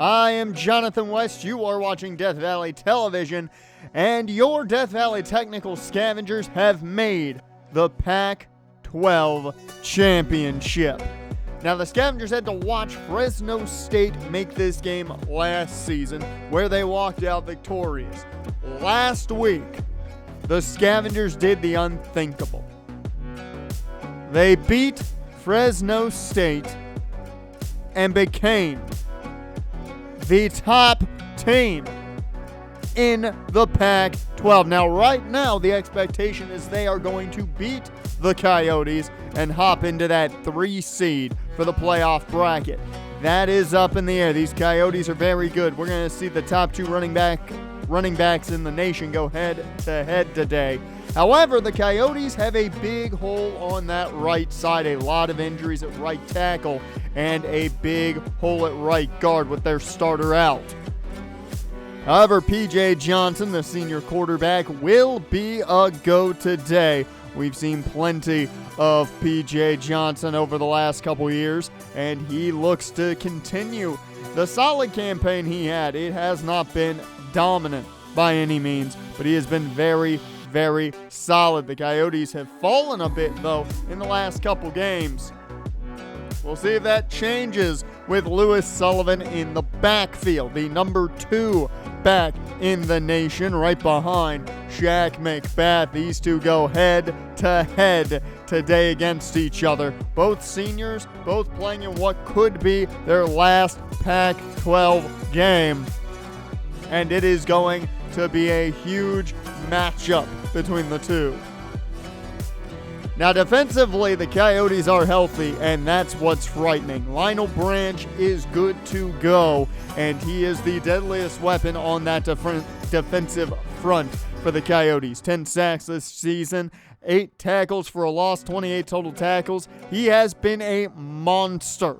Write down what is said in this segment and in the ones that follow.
I am Jonathan West. You are watching Death Valley Television, and your Death Valley Technical Scavengers have made the PAC-12 Championship. Now, the Scavengers had to watch Fresno State make this game last season, where they walked out victorious. Last week, the Scavengers did the unthinkable. They beat Fresno State and became the top team in the PAC-12. Now, right now, the expectation is they are going to beat the Coyotes and hop into that 3 seed for the playoff bracket. That is up in the air. These Coyotes are very good. We're going to see the top 2 running backs in the nation go head-to-head today. However, the Coyotes have a big hole on that right side. A lot of injuries at right tackle and a big hole at right guard with their starter out. However, P.J. Johnson, the senior quarterback, will be a go today. We've seen plenty of P.J. Johnson over the last couple years, and he looks to continue the solid campaign he had. It has not been dominant by any means, but he has been very, very solid. The Coyotes have fallen a bit, though, in the last couple games. We'll see if that changes with Lewis Sullivan in the backfield, the number 2 back in the nation, right behind Shaq McBath. These two go head-to-head today against each other. Both seniors, both playing in what could be their last PAC-12 game. And it is going to be a huge matchup between the two. Now, defensively, the Coyotes are healthy, and that's what's frightening. Lionel Branch is good to go, and he is the deadliest weapon on that defensive front for the Coyotes. 10 sacks this season, 8 tackles for a loss, 28 total tackles. He has been a monster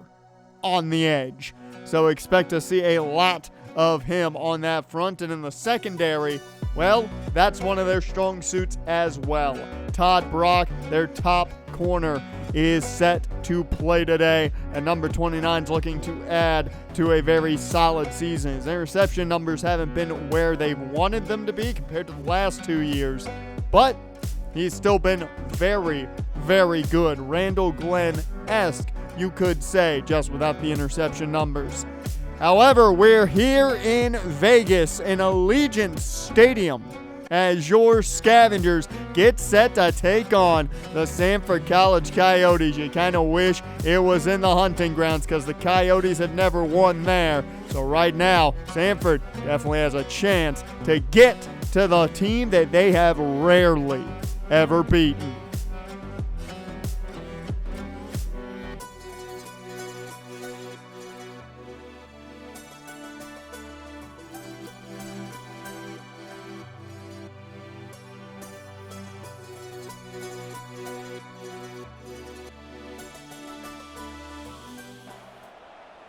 on the edge, so expect to see a lot of him on that front. And in the secondary, well, that's one of their strong suits as well. Todd Brock, their top corner, is set to play today, and number 29 is looking to add to a very solid season. His interception numbers haven't been where they wanted them to be compared to the last 2 years, but he's still been very, very good. Randall Glenn-esque, you could say, just without the interception numbers. However, we're here in Vegas in Allegiant Stadium as your Scavengers get set to take on the Sanford College Coyotes. You kind of wish it was in the hunting grounds because the Coyotes had never won there. So right now, Sanford definitely has a chance to get to the team that they have rarely ever beaten.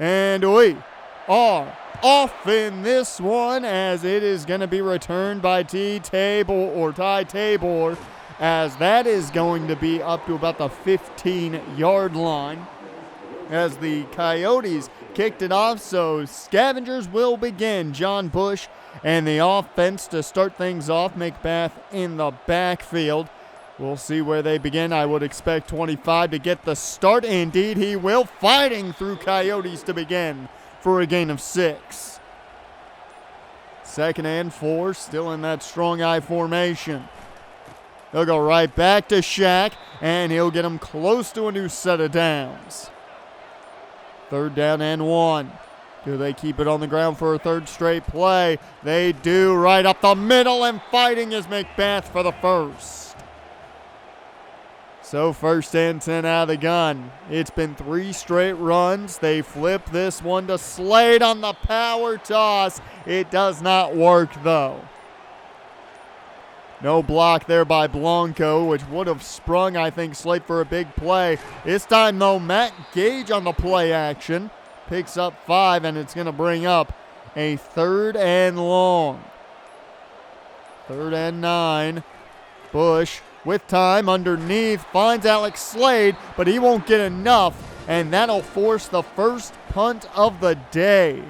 And we are off in this one as it is going to be returned by Ty Tabor, as that is going to be up to about the 15-yard line as the Coyotes kicked it off. So Scavengers will begin. John Bush and the offense to start things off. McBath in the backfield. We'll see where they begin. I would expect 25 to get the start. Indeed, he will. Fighting through Coyotes to begin for a gain of 6. 2nd and 4, still in that strong I formation. They'll go right back to Shaq, and he'll get him close to a new set of downs. 3rd down and 1. Do they keep it on the ground for a 3rd straight play? They do, right up the middle, and fighting is McBath for the first. So 1st and 10 out of the gun. It's been 3 straight runs. They flip this one to Slade on the power toss. It does not work, though. No block there by Blanco, which would have sprung, I think, Slade for a big play. This time, though, Matt Gage on the play action. Picks up 5, and it's going to bring up a 3rd and long. 3rd and 9. Bush with time underneath, finds Alex Slade, but he won't get enough, and that'll force the first punt of the day.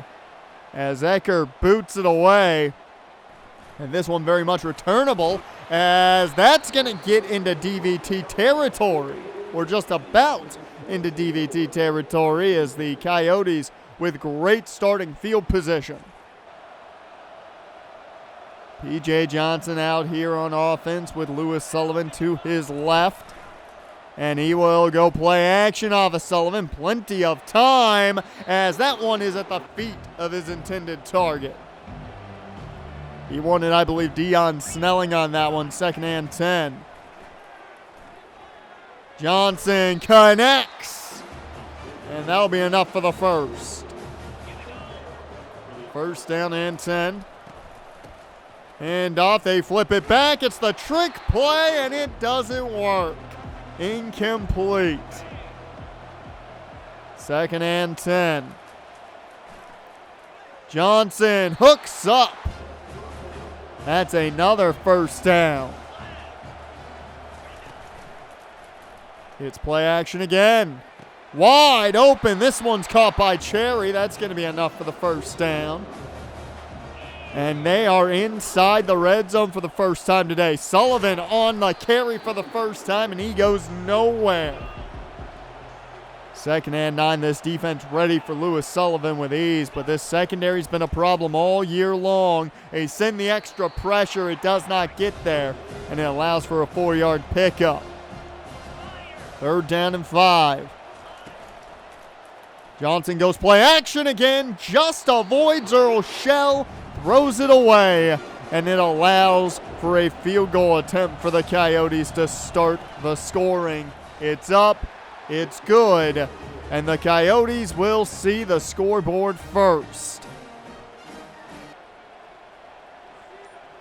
as Ecker boots it away. And this one very much returnable, as that's going to get into DVT territory. We're just about into DVT territory as the Coyotes with great starting field position. P.J. Johnson out here on offense with Lewis Sullivan to his left. And he will go play action off of Sullivan. Plenty of time as that one is at the feet of his intended target. He wanted, I believe, Dion Snelling on that one. Second and 10. Johnson connects. And that'll be enough for the first. First down and 10. And off, they flip it back. It's the trick play, and it doesn't work. Incomplete. Second and 10. Johnson hooks up. That's another first down. It's play action again. Wide open. This one's caught by Cherry. That's going to be enough for the first down. And they are inside the red zone for the first time today. Sullivan on the carry for the first time, and he goes nowhere. Second and 9. This defense ready for Lewis Sullivan with ease, but this secondary's been a problem all year long. They send the extra pressure. It does not get there, and it allows for a 4-yard pickup. Third down and 5. Johnson goes play action again. Just avoids Earl Shell. Throws it away, and it allows for a field goal attempt for the Coyotes to start the scoring. It's up, it's good, and the Coyotes will see the scoreboard first.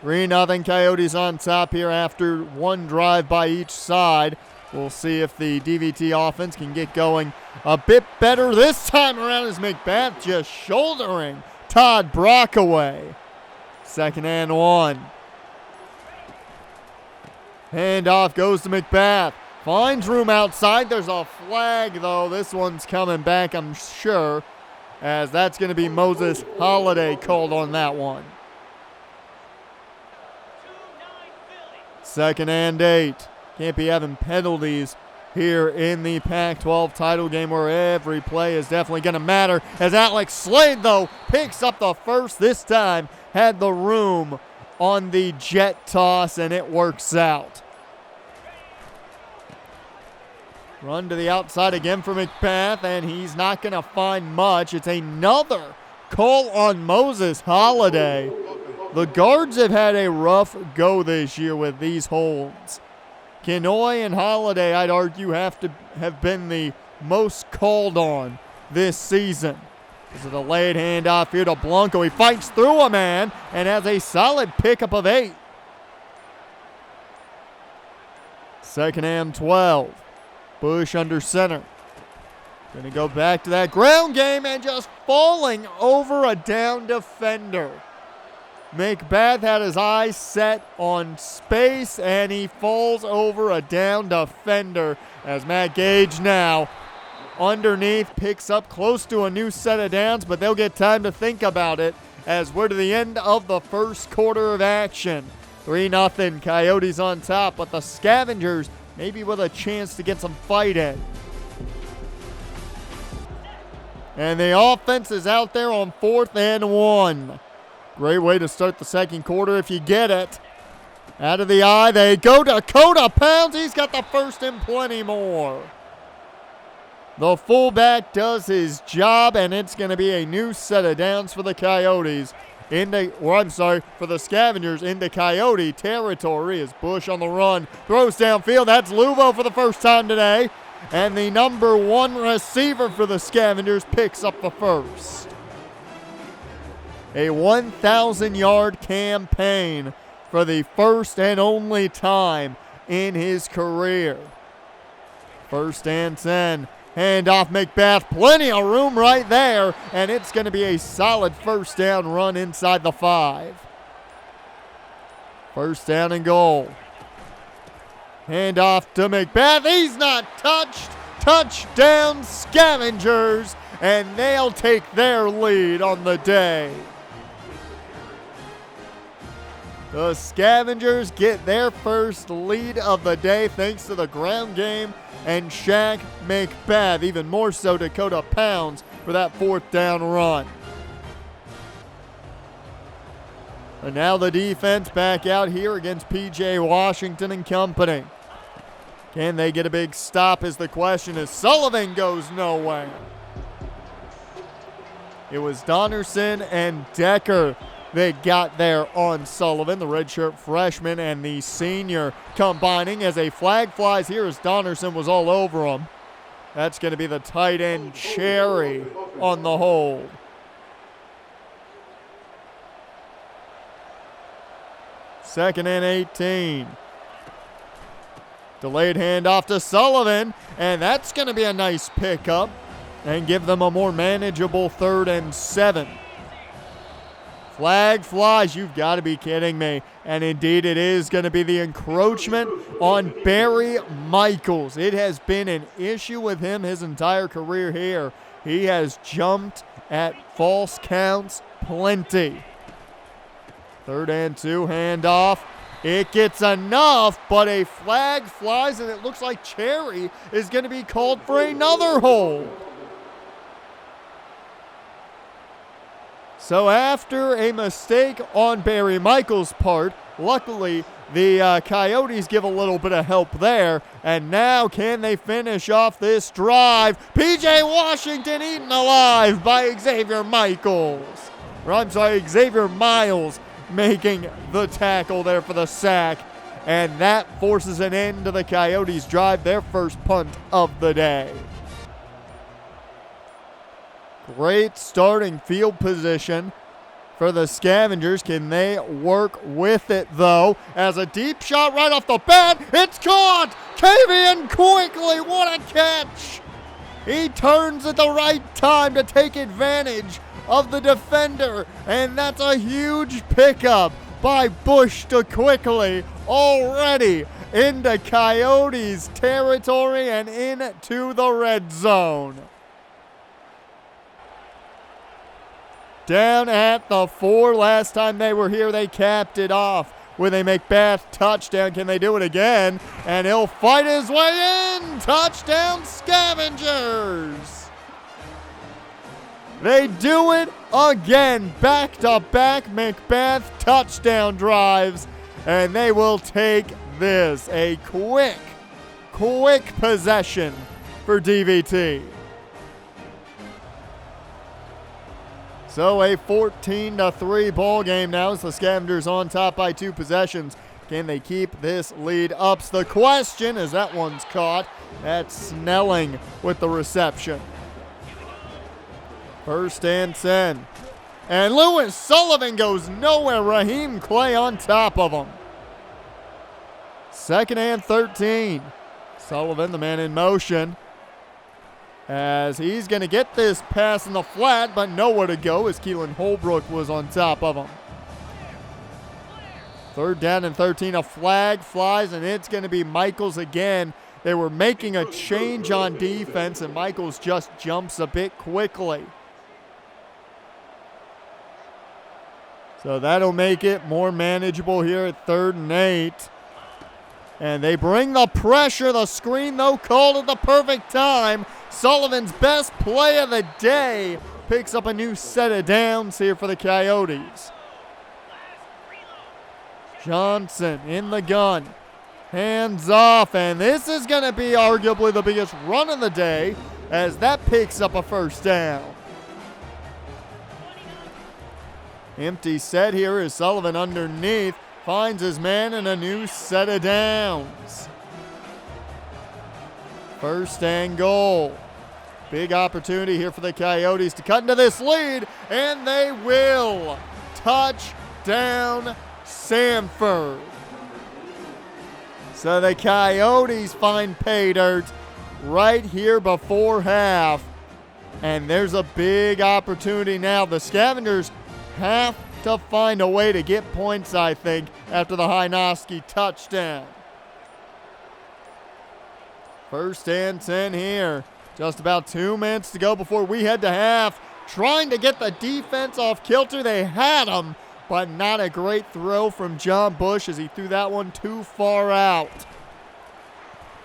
3-0 Coyotes on top here after one drive by each side. We'll see if the DVT offense can get going a bit better this time around as McBath just shouldering Todd Brock away. Second and 1. Handoff goes to McBath. Finds room outside. There's a flag, though. This one's coming back, I'm sure, as that's going to be Moses Holiday called on that one. Second and 8. Can't be having penalties here in the Pac-12 title game where every play is definitely going to matter, as Alex Slade, though, picks up the first this time. Had the room on the jet toss, and it works out. Run to the outside again for McBath, and he's not going to find much. It's another call on Moses Holiday. The guards have had a rough go this year with these holds. Kenoy and Holiday, I'd argue, have to have been the most called on this season. This is a late handoff here to Blanco. He fights through a man and has a solid pickup of 8. Second and 12. Bush under center. Going to go back to that ground game and just falling over a down defender. McBath had his eyes set on space, and he falls over a down defender as Matt Gage now underneath picks up close to a new set of downs, but they'll get time to think about it as we're to the end of the first quarter of action. 3-0, Coyotes on top, but the Scavengers maybe with a chance to get some fight in. And the offense is out there on 4th and 1. Great way to start the second quarter if you get it. Out of the eye, they go. Dakota Pounds. He's got the first and plenty more. The fullback does his job, and it's going to be a new set of downs for the Coyotes. For the Scavengers into Coyote territory as Bush on the run. Throws downfield. That's Luvo for the first time today. And the number 1 receiver for the Scavengers picks up the first. A 1,000-yard campaign for the first and only time in his career. First and 10. Handoff McBath. Plenty of room right there, and it's going to be a solid first down run inside the 5. First down and goal. Handoff to McBath. He's not touched. Touchdown Scavengers. and they'll take their lead on the day. The Scavengers get their first lead of the day thanks to the ground game and Shaq McBath. Even more so, Dakota Pounds for that 4th down run. And now the defense back out here against P.J. Washington and company. Can they get a big stop is the question as Sullivan goes nowhere. It was Donnerson and Decker that got there on Sullivan, the redshirt freshman and the senior combining as a flag flies here as Donnerson was all over him. That's going to be the tight end Cherry on the hold. Second and 18. Delayed handoff to Sullivan, and that's going to be a nice pickup and give them a more manageable 3rd and 7. Flag flies, you've got to be kidding me. And indeed it is going to be the encroachment on Barry Michaels. It has been an issue with him his entire career here. He has jumped at false counts plenty. 3rd and 2, handoff. It gets enough, but a flag flies, and it looks like Cherry is going to be called for another hold. So after a mistake on Barry Michaels' part, luckily the Coyotes give a little bit of help there. And now can they finish off this drive? P.J. Washington eaten alive by Xavier Michaels. Or I'm sorry, Xavier Miles making the tackle there for the sack. And that forces an end to the Coyotes' drive, their first punt of the day. Great starting field position for the Scavengers. Can they work with it, though? As a deep shot right off the bat, it's caught! Kavian quickly, what a catch! He turns at the right time to take advantage of the defender, and that's a huge pickup by Bush to quickly, already into Coyotes territory and into the red zone. Down at the 4. Last time they were here, they capped it off with a McBath touchdown. Can they do it again? And he'll fight his way in. Touchdown, Scavengers. They do it again. Back-to-back McBath touchdown drives. And they will take this. A quick possession for DVT. So a 14-3 ball game now as the Scavengers on top by 2 possessions. Can they keep this lead up's the question as that one's caught. That's Snelling with the reception. 1st and 10. And Lewis Sullivan goes nowhere. Raheem Clay on top of him. 2nd and 13. Sullivan, the man in motion, as he's going to get this pass in the flat, but nowhere to go as Keelan Holbrook was on top of him. 3rd down and 13. A flag flies, and it's going to be Michaels again. They were making a change on defense, and Michaels just jumps a bit quickly. So that'll make it more manageable here at 3rd and 8. And they bring the pressure. The screen, though, called at the perfect time. Sullivan's best play of the day picks up a new set of downs here for the Coyotes. Johnson in the gun. Hands off, and this is going to be arguably the biggest run of the day as that picks up a 1st down. Empty set here as Sullivan underneath finds his man in a new set of downs. 1st and goal. Big opportunity here for the Coyotes to cut into this lead, and they will. Touchdown, Sanford. So the Coyotes find pay dirt right here before half, and there's a big opportunity now. The Scavengers have to find a way to get points, I think, after the Hynoski touchdown. 1st and 10 here. Just about 2 minutes to go before we head to half. Trying to get the defense off kilter. They had him, but not a great throw from John Bush as he threw that one too far out.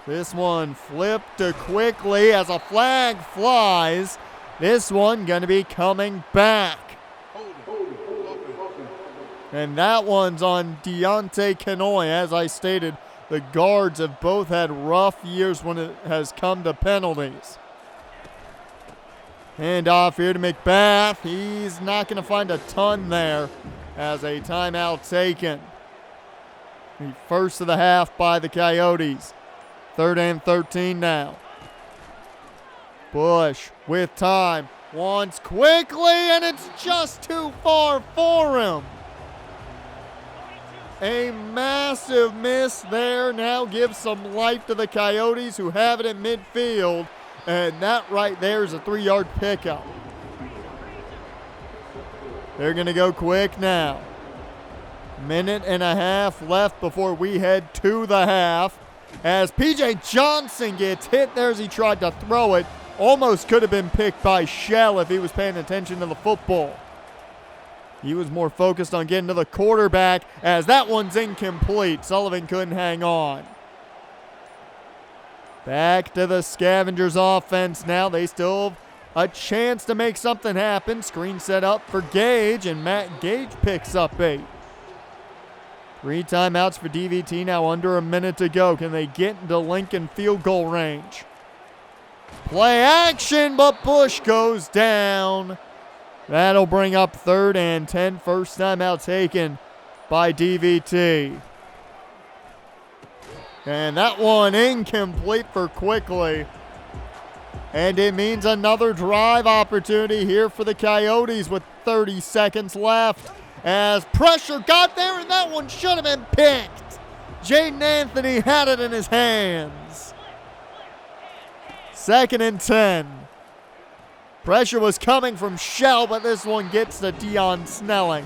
This one flipped quickly as a flag flies. This one going to be coming back. And that one's on Deontay Kanoy. As I stated, the guards have both had rough years when it has come to penalties. Hand off here to McBath. He's not going to find a ton there as a timeout taken. The first of the half by the Coyotes. 3rd and 13 now. Bush with time. Wants quickly, and it's just too far for him. A massive miss there now gives some life to the Coyotes, who have it at midfield. And that right there is a 3-yard pickup. They're going to go quick now. 1.5 minutes left before we head to the half. As P.J. Johnson gets hit there as he tried to throw it. Almost could have been picked by Shell if he was paying attention to the football. He was more focused on getting to the quarterback as that one's incomplete. Sullivan couldn't hang on. Back to the Scavengers offense now. They still have a chance to make something happen. Screen set up for Gage, and Matt Gage picks up 8. 3 timeouts for DVT now, under a minute to go. Can they get into Lincoln field goal range? Play action, but Bush goes down. That'll bring up 3rd and 10. First timeout taken by DVT. And that one incomplete for Quickly. And it means another drive opportunity here for the Coyotes with 30 seconds left. As pressure got there, and that one should have been picked. Jaden Anthony had it in his hands. 2nd and 10. Pressure was coming from Shell, but this one gets to Dion Snelling.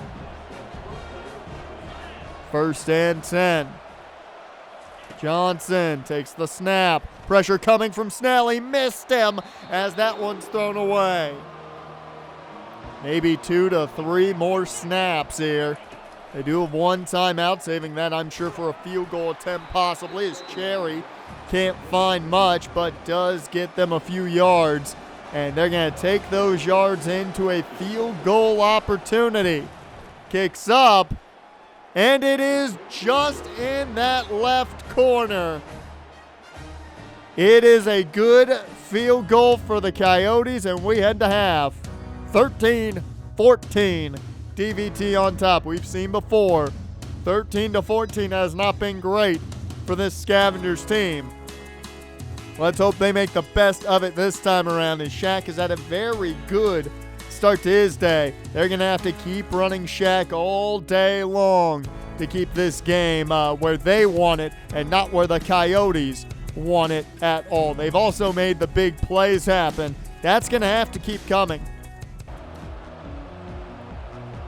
1st and 10. Johnson takes the snap. Pressure coming from Snell. He missed him as that one's thrown away. Maybe 2 to 3 more snaps here. They do have 1 timeout, saving that, I'm sure, for a field goal attempt possibly, as Cherry can't find much, but does get them a few yards. And they're going to take those yards into a field goal opportunity. Kicks up, and it is just in that left corner. It is a good field goal for the Coyotes, and we head to half. 13-14. DVT on top. We've seen before. 13-14 has not been great for this Scavengers team. Let's hope they make the best of it this time around, as Shaq has had a very good start to his day. They're going to have to keep running Shaq all day long to keep this game where they want it and not where the Coyotes want it at all. They've also made the big plays happen. That's going to have to keep coming.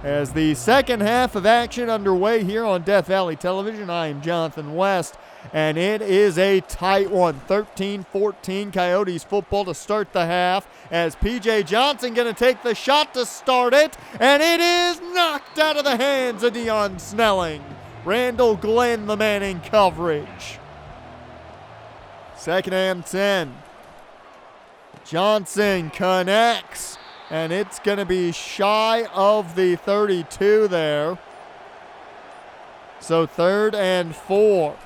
As the second half of action underway here on Death Valley Television, I am Jonathan West, and it is a tight one. 13-14 Coyotes football to start the half, as P.J. Johnson going to take the shot to start it, and it is knocked out of the hands of Dion Snelling. Randall Glenn, the man in coverage. 2nd and 10. Johnson connects. And it's going to be shy of the 32 there. So 3rd and 4.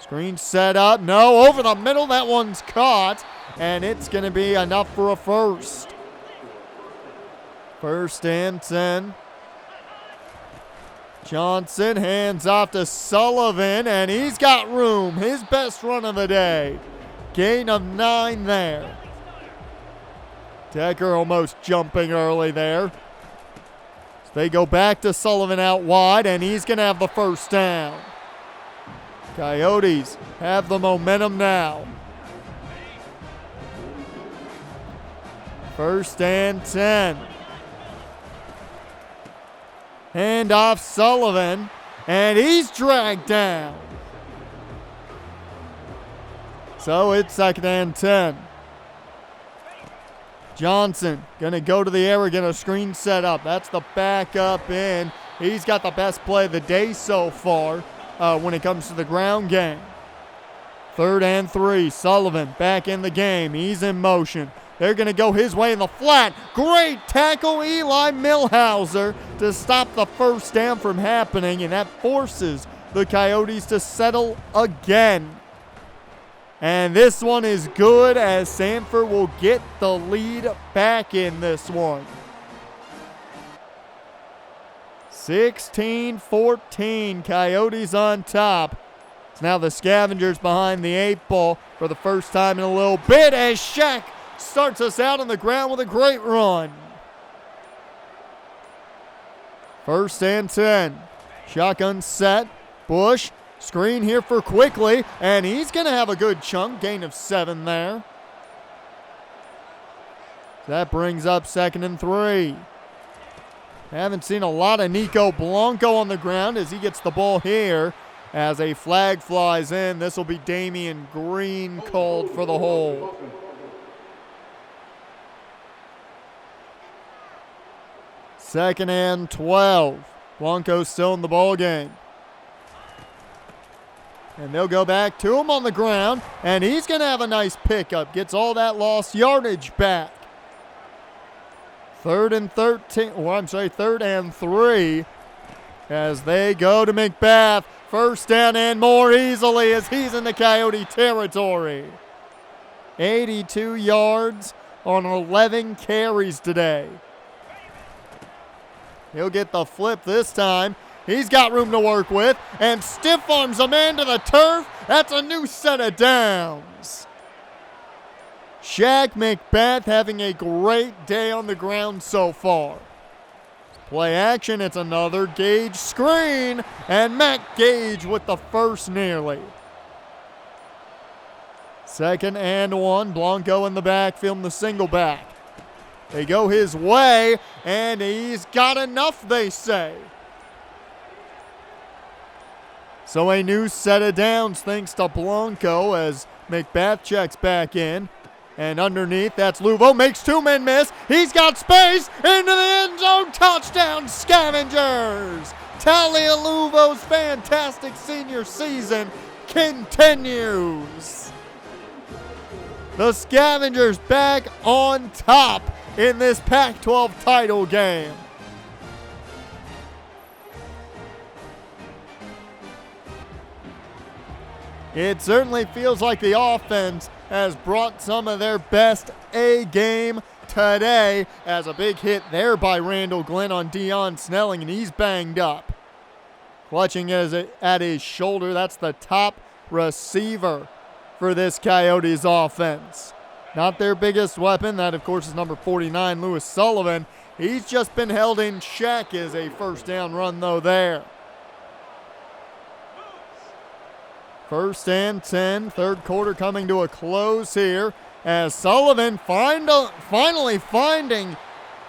Screen set up. No, over the middle. That one's caught. And it's going to be enough for a first. 1st and 10. Johnson hands off to Sullivan. And he's got room. His best run of the day. Gain of 9 there. Decker almost jumping early there. So they go back to Sullivan out wide, and he's going to have the first down. Coyotes have the momentum now. 1st and 10. Hand off Sullivan, and he's dragged down. So it's 2nd and 10. Johnson gonna go to the air, get a screen set up. That's the backup in. He's got the best play of the day so far when it comes to the ground game. 3rd and 3. Sullivan back in the game. He's in motion. They're going to go his way in the flat. Great tackle, Eli Millhauser, to stop the first down from happening, and that forces the Coyotes to settle again. And this one is good as Sanford will get the lead back in this one. 16-14, Coyotes on top. It's now the Scavengers behind the 8 ball for the first time in a little bit as Shaq starts us out on the ground with a great run. 1st and 10. Shotgun set. Bush, screen here for Quickly, and he's going to have a good chunk, gain of 7 there. That brings up 2nd and 3. Haven't seen a lot of Nico Blanco on the ground as he gets the ball here. As a flag flies in, this will be Damian Green called for the hold. Second and 12. Blanco's still in the ball game. And they'll go back to him on the ground, and he's going to have a nice pickup. Gets all that lost yardage back. 3rd and 3 as they go to McBath. 1st down and more easily as he's in the Coyote territory. 82 yards on 11 carries today. He'll get the flip this time. He's got room to work with and stiff arms a man to the turf. That's a new set of downs. Shaq McBath having a great day on the ground so far. Play action, it's another Gage screen, and Matt Gage with the first nearly. 2nd and 1, Blanco in the backfield, the single back. They go his way, and he's got enough, they say. So a new set of downs thanks to Blanco as McBath checks back in. And underneath, that's Luvo. Makes 2 men miss. He's got space into the end zone. Touchdown, Scavengers. Talia Luvo's fantastic senior season continues. The Scavengers back on top in this Pac-12 title game. It certainly feels like the offense has brought some of their best A game today as a big hit there by Randall Glenn on Deion Snelling, and he's banged up. Clutching at his shoulder, that's the top receiver for this Coyotes offense. Not their biggest weapon, that of course is number 49, Lewis Sullivan. He's just been held in check as a 1st down run though there. 1st and 10, 3rd quarter coming to a close here as Sullivan finally finding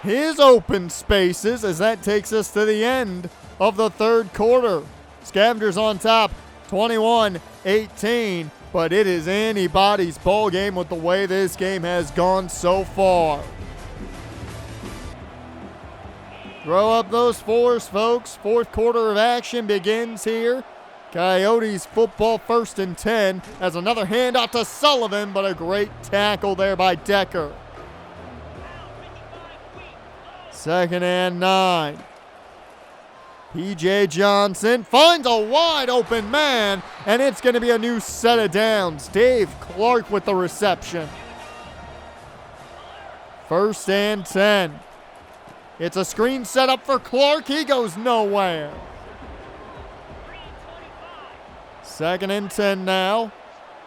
his open spaces as that takes us to the end of the 3rd quarter. Scavengers on top, 21-18, but it is anybody's ball game with the way this game has gone so far. Throw up those fours, folks. 4th quarter of action begins here. Coyotes football 1st and 10 as another handoff to Sullivan, but a great tackle there by Decker. 2nd and 9. P.J. Johnson finds a wide open man, and it's going to be a new set of downs. Dave Clark with the reception. 1st and 10. It's a screen set up for Clark. He goes nowhere. 2nd and 10 now.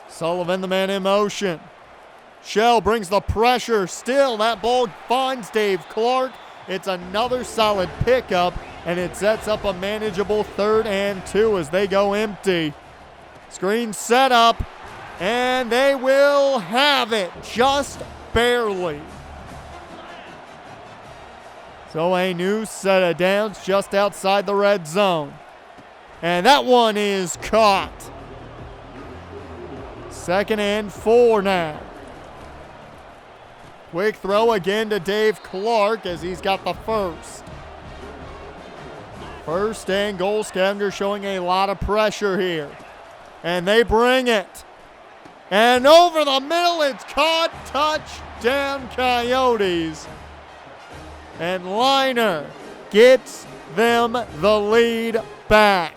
Sullivan, the man in motion. Shell brings the pressure. Still, that ball finds Dave Clark. It's another solid pickup, and it sets up a manageable 3rd and 2 as they go empty. Screen set up, and they will have it just barely. So a new set of downs just outside the red zone. And that one is caught. 2nd and 4 now. Quick throw again to Dave Clark as he's got the first. First and goal. Scavengers showing a lot of pressure here. And they bring it. And over the middle, it's caught. Touchdown, Coyotes. And Liner gets them the lead back.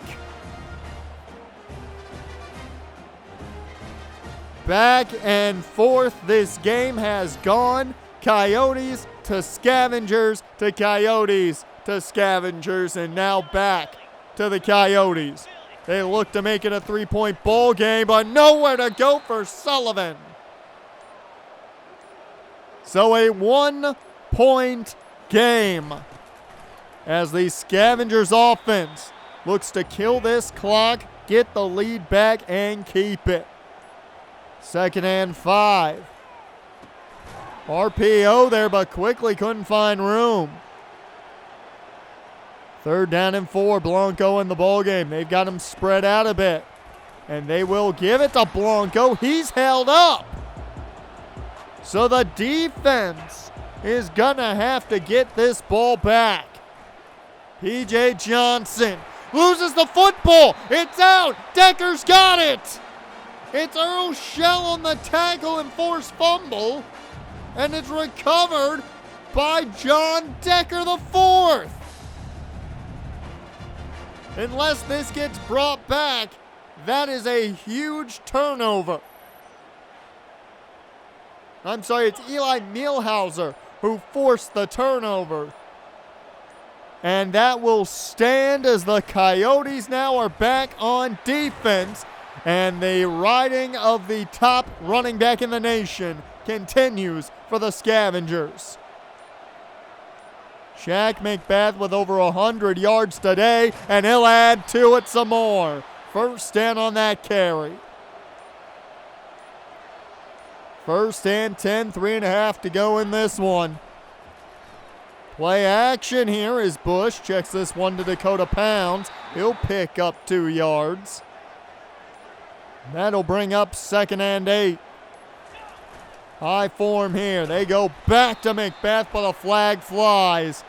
Back and forth this game has gone. Coyotes to Scavengers to Coyotes to Scavengers, and now back to the Coyotes. They look to make it a 3-point ball game, but nowhere to go for Sullivan. So a 1-point game as the Scavengers offense looks to kill this clock, get the lead back, and keep it. 2nd and 5. RPO there, but quickly couldn't find room. 3rd down and 4. Blanco in the ball game. They've got him spread out a bit. And they will give it to Blanco. He's held up. So the defense is going to have to get this ball back. P.J. Johnson loses the football. It's out. Decker's got it. It's Earl Shell on the tackle and forced fumble. And it's recovered by John Decker the 4th. Unless this gets brought back, that is a huge turnover. I'm sorry, it's Eli Mielhauser who forced the turnover. And that will stand as the Coyotes now are back on defense. And the riding of the top running back in the nation continues for the Scavengers. Shaq McBath with over 100 yards today, and he'll add to it some more. 1st down on that carry. 1st and 10, 3.5 to go in this one. Play action here as Bush checks this one to Dakota Pounds. He'll pick up 2 yards. That'll bring up 2nd and 8. High form here. They go back to McBath, but a flag flies.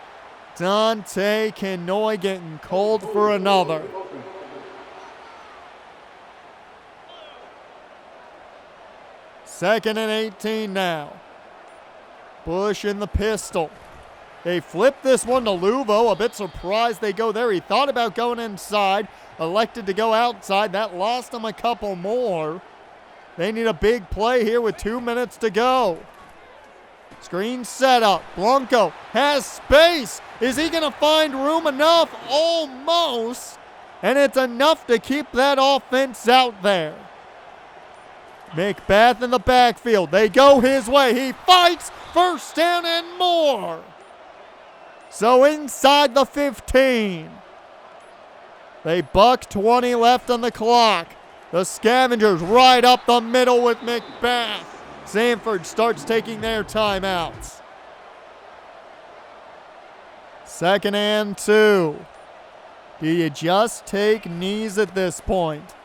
Dante Kenoy getting called for another. Second and 18 now. Bush in the pistol. They flip this one to Luvo. A bit surprised they go there. He thought about going inside. Elected to go outside. That lost him a couple more. They need a big play here with 2 minutes to go. Screen set up. Blanco has space. Is he going to find room enough? Almost. And it's enough to keep that offense out there. McBath in the backfield. They go his way. He fights. 1st down and more. So inside the 15. They buck 20 left on the clock. The Scavengers right up the middle with McBath. Sanford starts taking their timeouts. 2nd and 2. Do you just take knees at this point?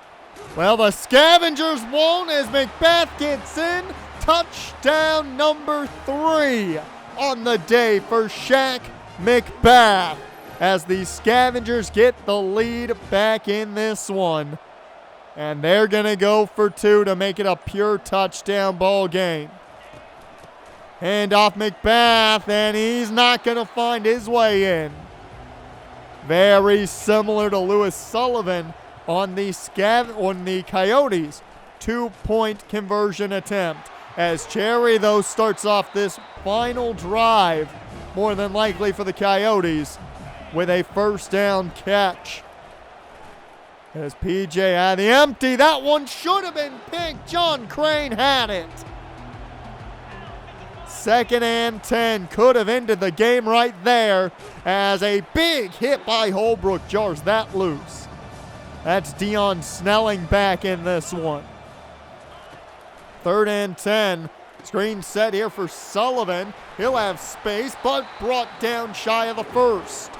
Well, the Scavengers won't as McBath gets in. Touchdown number 3 on the day for Shaq McBath as the Scavengers get the lead back in this one. And they're going to go for 2 to make it a pure touchdown ball game. Hand off McBath, and he's not going to find his way in. Very similar to Lewis Sullivan on the Coyotes' 2-point conversion attempt. As Cherry, though, starts off this final drive, more than likely for the Coyotes, with a 1st down catch. As PJ had the empty. That one should have been picked. John Crane had it. 2nd and 10. Could have ended the game right there as a big hit by Holbrook jars that loose. That's Dion Snelling back in this one. 3rd and 10. Screen set here for Sullivan. He'll have space, but brought down shy of the 1st.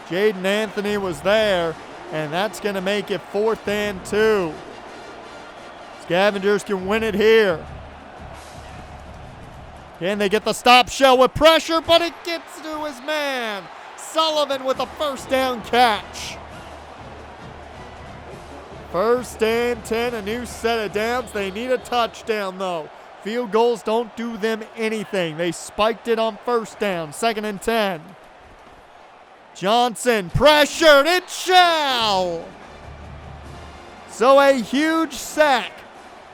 Jaden Anthony was there, and that's going to make it 4th and 2. Scavengers can win it here. Can they get the stop shell with pressure, but it gets to his man. Sullivan with a first down catch. 1st and 10, a new set of downs. They need a touchdown, though. Field goals don't do them anything. They spiked it on 1st down, 2nd and 10. Johnson pressured, it shall. So a huge sack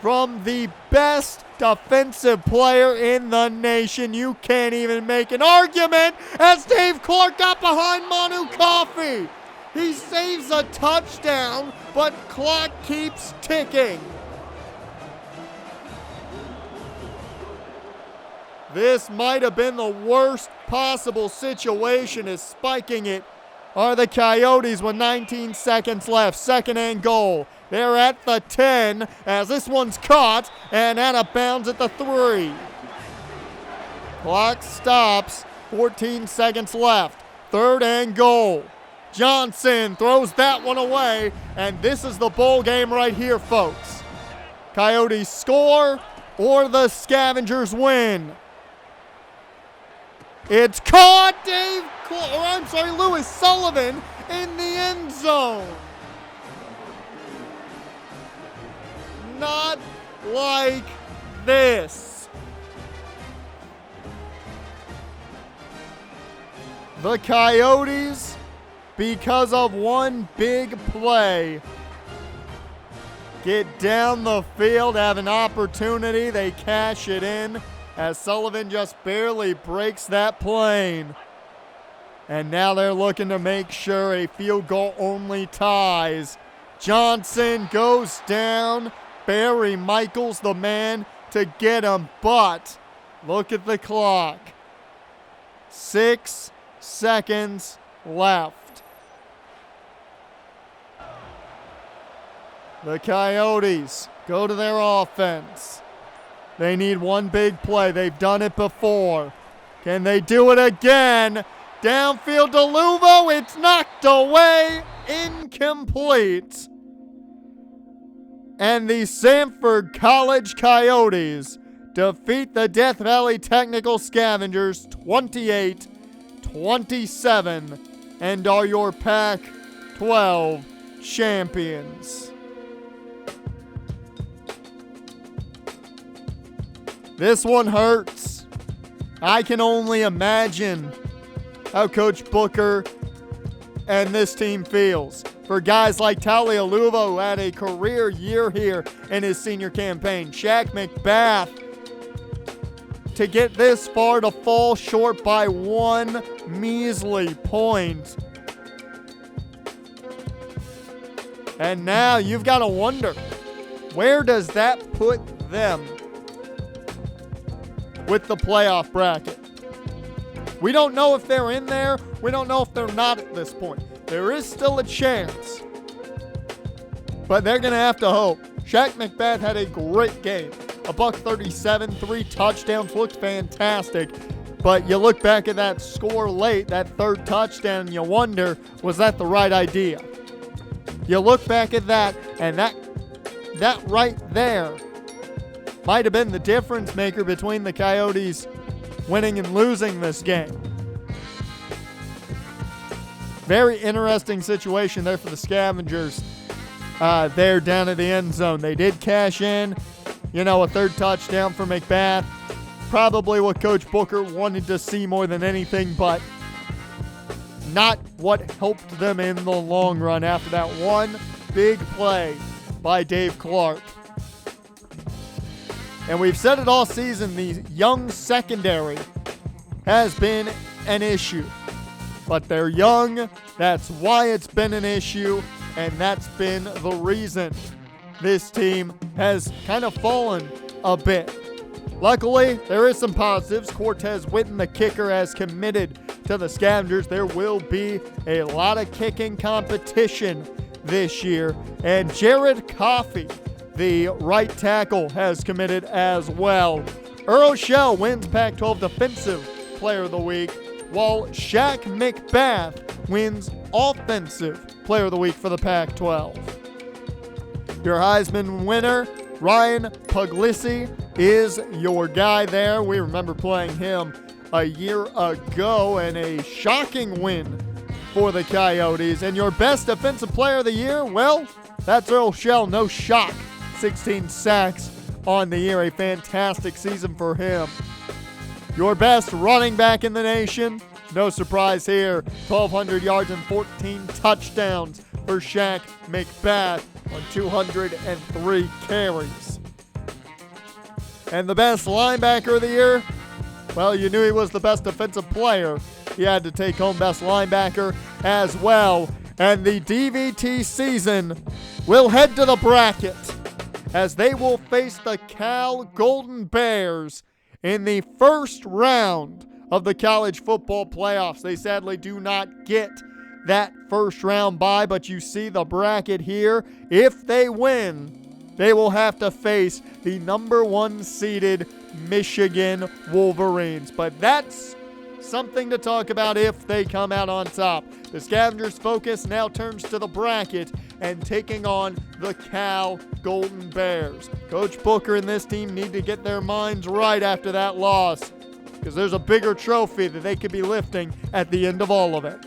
from the best defensive player in the nation. You can't even make an argument as Dave Clark got behind Manu Coffey. He saves a touchdown, but clock keeps ticking. This might have been the worst possible situation, as spiking it are the Coyotes with 19 seconds left. 2nd and goal. They're at the 10 as this one's caught and out of bounds at the 3. Clock stops. 14 seconds left. 3rd and goal. Johnson throws that one away, and this is the bowl game right here, folks. Coyotes score or the Scavengers win. It's caught. Lewis Sullivan in the end zone. Not like this. The Coyotes, because of one big play, get down the field, have an opportunity. They cash it in as Sullivan just barely breaks that plane. And now they're looking to make sure a field goal only ties. Johnson goes down. Barry Michaels the man to get him, but look at the clock. 6 seconds left. The Coyotes go to their offense. They need one big play. They've done it before. Can they do it again? Downfield to Luvo. It's knocked away. Incomplete. And the Sanford College Coyotes defeat the Death Valley Technical Scavengers 28-27 and are your PAC-12 champions. This one hurts. I can only imagine how Coach Booker and this team feels. For guys like Talia Luvo, who had a career year here in his senior campaign. Shaq McBath, to get this far to fall short by one measly point. And now you've got to wonder, where does that put them with the playoff bracket? We don't know if they're in there. We don't know if they're not at this point. There is still a chance, but they're going to have to hope. Shaq McBath had a great game. $137, 3 touchdowns, looked fantastic. But you look back at that score late, that 3rd touchdown, and you wonder, was that the right idea? You look back at that, and that right there might have been the difference maker between the Coyotes winning and losing this game. Very interesting situation there for the Scavengers there down at the end zone. They did cash in, a 3rd touchdown for McBath. Probably what Coach Booker wanted to see more than anything, but not what helped them in the long run after that one big play by Dave Clark. And we've said it all season, the young secondary has been an issue. But they're young, that's why it's been an issue, and that's been the reason this team has kind of fallen a bit. Luckily, there is some positives. Cortez Witten, the kicker, has committed to the Scavengers. There will be a lot of kicking competition this year. And Jared Coffey, the right tackle, has committed as well. Earl Shell wins Pac-12 Defensive Player of the Week, while Shaq McBath wins Offensive Player of the Week for the Pac-12. Your Heisman winner, Ryan Puglisi, is your guy there. We remember playing him a year ago and a shocking win for the Coyotes. And your best defensive player of the year, well, that's Earl Shell. No shock. 16 sacks on the year. A fantastic season for him. Your best running back in the nation, no surprise here. 1,200 yards and 14 touchdowns for Shaq McBath on 203 carries. And the best linebacker of the year, well, you knew he was the best defensive player. He had to take home best linebacker as well. And the DVT season will head to the bracket as they will face the Cal Golden Bears in the first round of the college football playoffs. They sadly do not get that first round bye, but you see the bracket here. If they win, they will have to face the number 1 seeded Michigan Wolverines. But that's something to talk about if they come out on top. The Scavengers' focus now turns to the bracket and taking on the Cal Golden Bears. Coach Booker and this team need to get their minds right after that loss, because there's a bigger trophy that they could be lifting at the end of all of it.